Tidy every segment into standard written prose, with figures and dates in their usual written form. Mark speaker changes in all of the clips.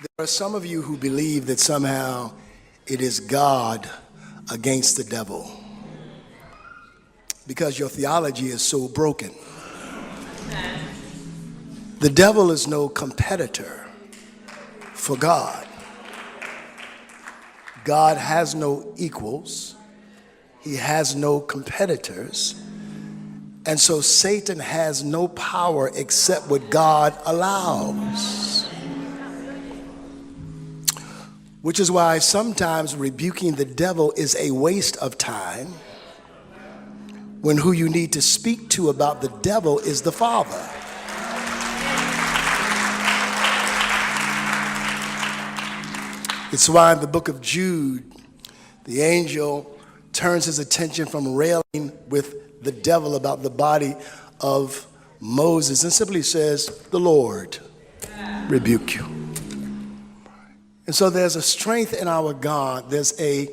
Speaker 1: There are some of you who believe that somehow it is God against the devil because your theology is so broken. The devil is no competitor for God. God has no equals. He has no competitors. And so Satan has no power except what God allows. Which is why sometimes rebuking the devil is a waste of time when who you need to speak to about the devil is the Father. It's why in the book of Jude, the angel turns his attention from railing with the devil about the body of Moses and simply says, "The Lord rebuke you." And so there's a strength in our God. There's a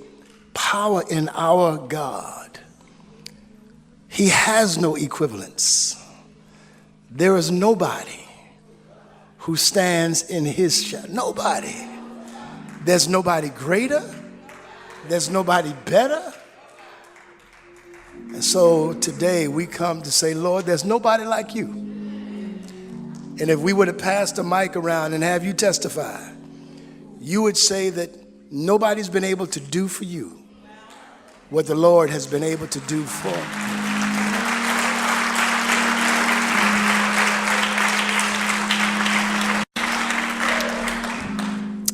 Speaker 1: power in our God. He has no equivalents. There is nobody who stands in his shadow. Nobody. There's nobody greater. There's nobody better. And so today we come to say, Lord, there's nobody like you. And if we were to pass the mic around and have you testify, you would say that nobody's been able to do for you what the Lord has been able to do for you.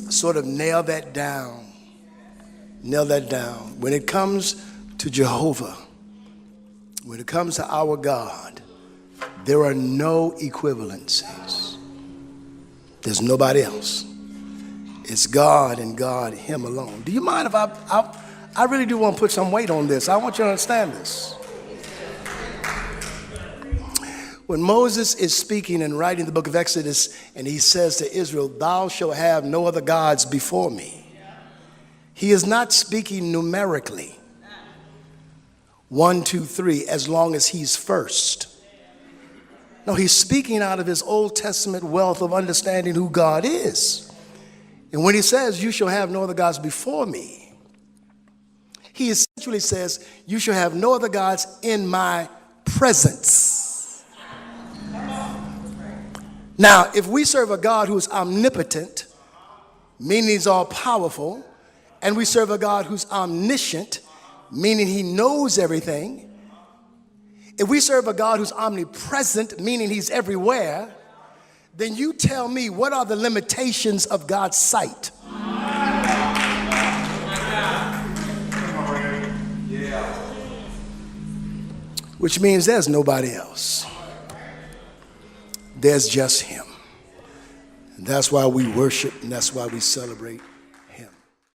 Speaker 1: Sort of nail that down. Nail that down. When it comes to Jehovah, when it comes to our God, there are no equivalencies. There's nobody else. It's God and God, him alone. Do you mind if I really do want to put some weight on this. I want you to understand this. When Moses is speaking and writing the book of Exodus, and he says to Israel, "Thou shalt have no other gods before me," he is not speaking numerically. 1, 2, 3, as long as he's first. No, he's speaking out of his Old Testament wealth of understanding who God is. And when he says, "You shall have no other gods before me," he essentially says, "You shall have no other gods in my presence." Now, if we serve a God who is omnipotent, meaning he's all powerful, and we serve a God who's omniscient, meaning he knows everything, if we serve a God who's omnipresent, meaning he's everywhere, then you tell me, what are the limitations of God's sight? Which means there's nobody else. There's just him. And that's why we worship, and that's why we celebrate.